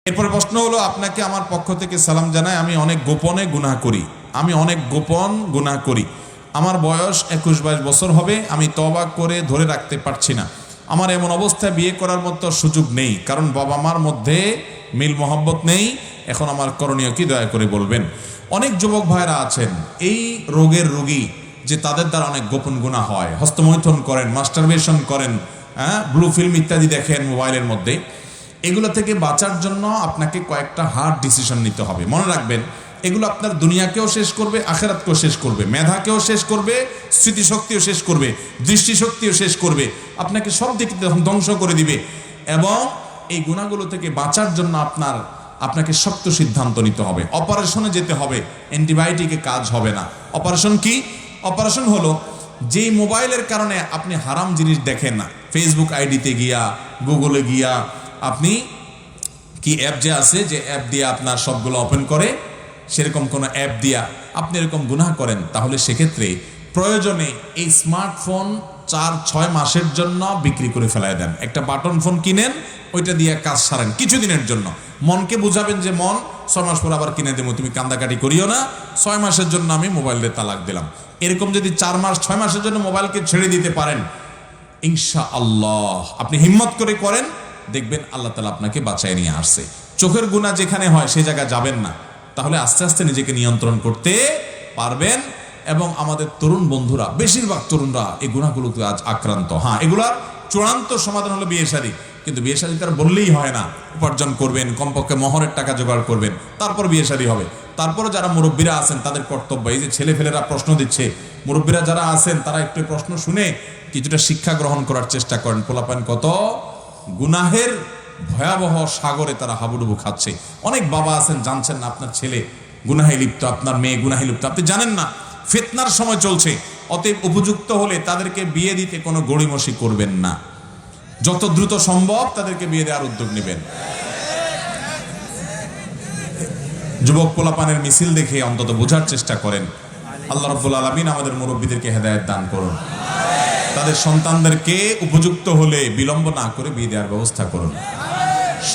এরপর প্রশ্ন হলো, আপনাকে আমার পক্ষ থেকে সালাম জানাই। আমি অনেক গোপনে গুনাহ করি। আমার বয়স 21-22 বছর হবে। আমি তওবা করে ধরে রাখতে পারছি না। আমার এমন অবস্থায় বিয়ে করার মতো সুযোগ নেই, কারণ বাবা মার মধ্যে মিল মহব্বত নেই। এখন আমার করণীয় কি, দয়া করে বলবেন। অনেক যুবক ভাইরা আছেন এই রোগের রোগী, যে তাদের দ্বারা অনেক গোপন গুনাহ হয়। হস্তমৈথুন করেন, মাস্টারবেশন করেন, ব্লু ফিল্ম ইত্যাদি দেখেন মোবাইলের মধ্যে। এগুলো থেকে বাঁচার জন্য আপনাকে কয়েকটা হার্ড ডিসিশন নিতে হবে। মনে রাখবেন, এগুলো আপনার দুনিয়াকেও শেষ করবে, আখেরাতকেও শেষ করবে, মেধাকেও শেষ করবে, স্মৃতিশক্তিও শেষ করবে, দৃষ্টিশক্তিও শেষ করবে, আপনাকে সব দিক থেকে ধ্বংস করে দিবে। এবং এই গুণাগুলো থেকে বাঁচার জন্য আপনাকে শক্ত সিদ্ধান্ত নিতে হবে। অপারেশনে যেতে হবে, অ্যান্টিবায়োটিকে কাজ হবে না। অপারেশন কি? অপারেশন হলো যেই মোবাইলের কারণে আপনি হারাম জিনিস দেখেন না, ফেসবুক আইডিতে গিয়া, গুগলে গিয়া, আপনি কি অ্যাপ যে আছে, যে অ্যাপ দিয়ে আপনার সবগুলো ওপেন করে, সেরকম কোনো অ্যাপ দিয়া আপনি এরকম গুনাহ করেন, তাহলে সেক্ষেত্রে প্রয়োজনে এই স্মার্টফোন 4-6 মাসের জন্য বিক্রি করে ফেলাই দেন। একটা বাটন ফোন কিনেন, ওইটা দিয়ে কাজ সারেন কিছুদিনের জন্য। মনকে বুঝাবেন যে মন, 6 মাস পর আবার কিনে দেবো, তুমি কান্দাকাটি করিও না, 6 মাসের জন্য আমি মোবাইলের তালাক দিলাম। এরকম যদি 4-6 মাসের জন্য মোবাইলকে ছেড়ে দিতে পারেন, ইনশাআল্লাহ আপনি হিম্মত করে করেন, দেখবেন আল্লাহ তাআলা আপনাকে বাঁচায় নিয়ে আসছে। চোখের গুনাহ যেখানে হয় সেই জায়গায় যাবেন না, তাহলে আস্তে আস্তে নিজেকে নিয়ন্ত্রণ করতে পারবেন। এবং আমাদের তরুণ বন্ধুরা, বেশিরভাগ তরুণরা এই গুনাহগুলোতে আজ আক্রান্ত। এগুলার চূড়ান্ত সমাধান হলো বিয়ে শাদী। কিন্তু বিয়ে শাদী তার বললেই হয় না। উপার্জন করবেন, কমপক্ষে মহরের টাকা জোগাড় করবেন, তারপর বিয়ে শাদী হবে। তারপরে যারা মুরব্বীরা আছেন তাদের কর্তব্য, এই যে ছেলেফেলেরা প্রশ্ন দিচ্ছে, মুরব্বীরা যারা আছেন তারা একটু প্রশ্ন শুনে কিছুটা শিক্ষা গ্রহণ করার চেষ্টা করেন। পোলাপান কত গুনাহের ভয়াবহ সাগরে তারা হাবুডুবু খাচ্ছে। অনেক বাবা আছেন জানছেন না আপনার ছেলে গুনাহে লিপ্ত, আপনার মেয়ে গুনাহে লিপ্ত, আপনি জানেন না। ফিতনার সময় চলছে, অতএব উপযুক্ত হলে তাদেরকে বিয়ে দিতে কোনো গড়িমসি করবেন না। যত দ্রুত সম্ভব তাদেরকে বিয়ে দেওয়ার উদ্যোগ নেবেন। যুবক পোলাপানের মিছিল দেখে অন্তত বোঝার চেষ্টা করেন। আল্লাহ রাব্বুল আলামিন আমাদের মুরব্বীদেরকে হেদায়েত দান করুন। তাদের সন্তানদেরকে উপযুক্ত হলে বিলম্ব না করে বিয়ে দেওয়ার ব্যবস্থা করুন।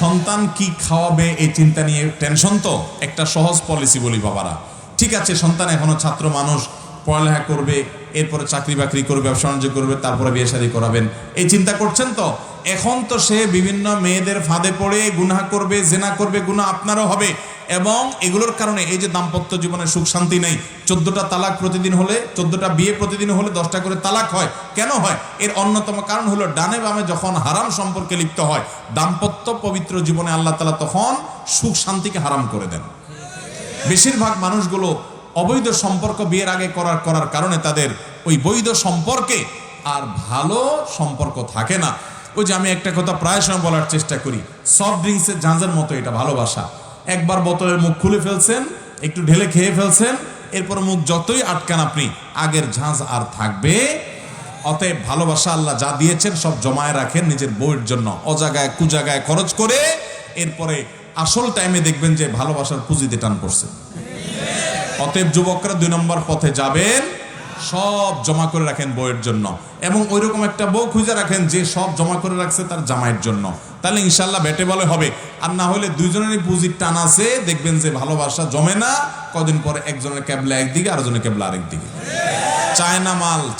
সন্তান কি খাওয়াবে এই চিন্তা নিয়ে টেনশন, তো একটা সহজ পলিসি বলি বাবারা। ঠিক আছে, সন্তান এখনো ছাত্র মানুষ, পড়ালেখা করবে, এরপরে চাকরি বাকরি করবে, ব্যবসা বাণিজ্য করবে, তারপরে বিয়ে শাদী করাবেন, এই চিন্তা করছেন তো। এখন তো সে বিভিন্ন মেয়েদের ফাঁদে পড়ে গুনাহ করবে, জেনা করবে, গুনাহ আপনারও হবে। এবং এগুলোর কারণে এই যে দাম্পত্য জীবনে সুখ শান্তি নেই। 14টা তালাক প্রতিদিন হলে, 14টা বিয়ে প্রতিদিন হলে 10টা করে তালাক হয়। কেন হয়? এর অন্যতম কারণ হলো ডানে বামে যখন হারাম সম্পর্কে লিপ্ত হয়, দাম্পত্য পবিত্র জীবনে আল্লাহ তাআলা তখন সুখ শান্তিকে হারাম করে দেন। বেশিরভাগ মানুষগুলো অবৈধ সম্পর্ক বিয়ের আগে করার কারণে তাদের ওই বৈধ সম্পর্কে আর ভালো সম্পর্ক থাকে না। ওই যে আমি একটা কথা প্রায় সময় বলার চেষ্টা করি, সফট ড্রিঙ্কসের ঝাঁঝের মতো এটা ভালোবাসা। একবার বোতলের মুখ খুলে ফেলছেন, একটু ঢেলে খেয়ে ফেলছেন, এরপর মুখ যতই আটকান আপনি, আগের ঝাঁঝ আর থাকবে। অতএব ভালোবাসা আল্লাহ যা দিয়েছেন সব জমায় রাখেন নিজের বউয়ের জন্য, অজাগায় কুজাগায় খরচ করে। এরপরে আসল টাইমে দেখবেন যে ভালোবাসার পুঁজিতে টান পড়ছে। অতএব যুবকরা 2 নম্বর পথে যাবেন, সব জমা করে রাখেন বউয়ের জন্য, এবং ওইরকম একটা বউ খুঁজে রাখেন যে সব জমা করে রাখছে তার জামাইয়ের জন্য। তাহলে ইনশাল্লাহ বেটে বলে হবে। আর না হলে দুইজনেরই পুঁজির টান আছে, দেখবেন যে ভালোবাসা জমে না। কদিন পরে একজনের ক্যাবলা একদিকে, আরেকজনের ক্যাবলা আরেকদিকে।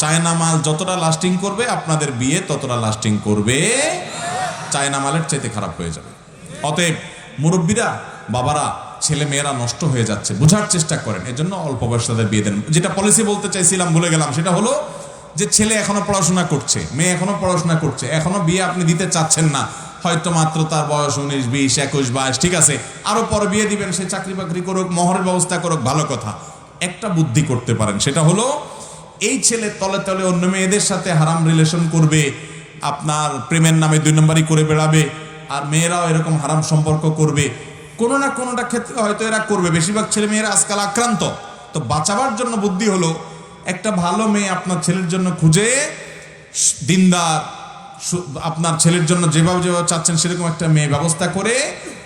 চায়না মাল যতটা লাস্টিং করবে আপনাদের বিয়ে ততটা লাস্টিং করবে, চায়না মালের চাইতে খারাপ হয়ে যাবে। অতএব মুরব্বীরা, বাবারা, ছেলে মেয়েরা নষ্ট হয়ে যাচ্ছে, বোঝার চেষ্টা করেন। এজন্য অল্প বয়সে তাদের বিয়ে দেন। যেটা পলিসি বলতে চাইছিলাম ভুলে গেলাম, সেটা হলো যে ছেলে এখনো পড়াশোনা করছে, মেয়ে এখনো পড়াশোনা করছে, এখনো বিয়ে আপনি দিতে চাচ্ছেন না, হয়তো মাত্র তার বয়স 19, 20, 21, 22, ঠিক আছে, আরো পরে বিয়ে দিবেন, সে চাকরি বাকরি করুক, মহরের ব্যবস্থা করুক, ভালো কথা। একটা বুদ্ধি করতে পারেন, সেটা হলো এই ছেলে তলে তলে অন্য মেয়েদের সাথে হারাম রিলেশন করবে, আপনার প্রেমের নামে 2 নম্বরই করে বেড়াবে, আর মেয়েরাও এরকম হারাম সম্পর্ক করবে। কোনো না কোনোটা ক্ষেত্রে হয়তো এরা করবে। বেশিরভাগ ছেলে মেয়েরা আজকাল আক্রান্ত। তো বাঁচাবার জন্য বুদ্ধি হলো, একটা ভালো মেয়ে আপনার ছেলের জন্য খুঁজে, দিনদার, আপনার ছেলের জন্য যেভাবে চাচ্ছেন সেরকম একটা মেয়ে ব্যবস্থা করে,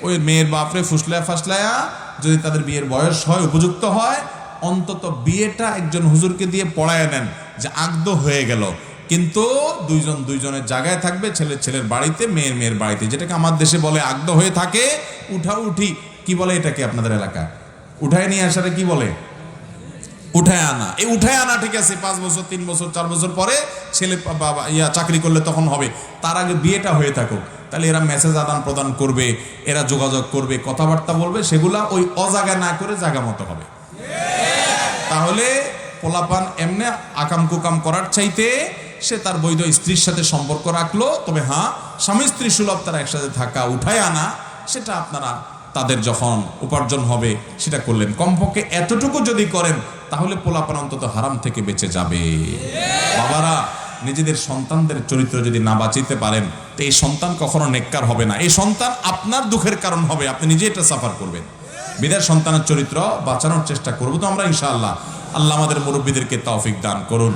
ওই মেয়ের বাপরে ফুসলায়া যদি তাদের বিয়ের বয়স হয়, উপযুক্ত হয়, অন্তত বিয়েটা একজন হুজুরকে দিয়ে পড়ায় নেন যে আগদ হয়ে গেল, কিন্তু দুইজন দুইজনের জায়গায় থাকবে, ছেলের ছেলের বাড়িতে, মেয়ের মেয়ের বাড়িতে, যেটাকে আমার দেশে বলে আগদ হয়ে থাকে। উঠা উঠি কি বলে এটাকে আপনাদের এলাকায়? উঠায় নিয়ে আসারে কি বলে? উঠায় আনা। এই উঠায় আনা ঠিক আছে, 5 বছর 3 বছর 4 বছর পরে ছেলে চাকরি করলে তখন হবে, তার আগে বিয়েটা হয়ে থাকুক। তাহলে এরা মেসেজ আদান প্রদান করবে, এরা যোগাযোগ করবে, কথাবার্তা বলবে, সেগুলা ওই অজাগা না করে জায়গা মতো হবে। তাহলে পোলাপান এমনি আকাম কুকাম করার চাইতে সে তার বৈধ স্ত্রীর সাথে সম্পর্ক রাখলো। তবে হ্যাঁ, স্বামী স্ত্রী সুলভ তারা একসাথে থাকা, উঠায় আনা, সেটা আপনারা তাদের যখন উপার্জন হবে সেটা করলেন। কমপক্ষে এতটুকু যদি করেন তাহলে পোলাপান অন্তত হারাম থেকে বেঁচে যাবে। বাবারা, নিজেদের সন্তানদের চরিত্র যদি না বাঁচিতে পারেন তো এই সন্তান কখনো নেককার হবে না। এই সন্তান আপনার দুঃখের কারণ হবে, আপনি নিজে এটা সাফার করবেন। বিদায় সন্তানের চরিত্র বাঁচানোর চেষ্টা করবো তো আমরা ইনশাআল্লাহ। আল্লাহ আমাদের মুরব্বীদেরকে তৌফিক দান করুন।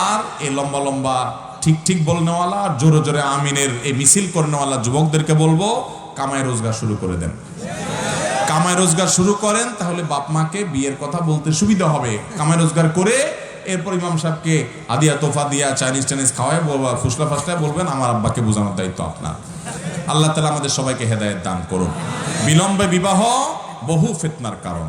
আর এই লম্বা লম্বা ঠিক ঠিক বলনেওয়ালা আর জোরে জোরে আমিনের এই মিছিল করনেওয়ালা যুবকদেরকে বলবো, কামাই রোজগার শুরু করে দেন। কামাই রোজগার শুরু করেন, তাহলে বাপ মাকে বিয়ের কথা বলতে সুবিধা হবে। কামাই রোজগার করে এরপর ইমাম সাহেবকে আদিয়া তোফা দিয়া চাইনিজ টাইনিজ খাওয়ায় বলবা, ফুসলা ফাসলায় বলবেন আমার আব্বাকে বোঝানোর দায়িত্ব আপনার। আল্লাহ তাআলা আমাদের সবাইকে হেদায়েত দান করুন। বিলম্বে বিবাহ বহু ফিতনার কারণ।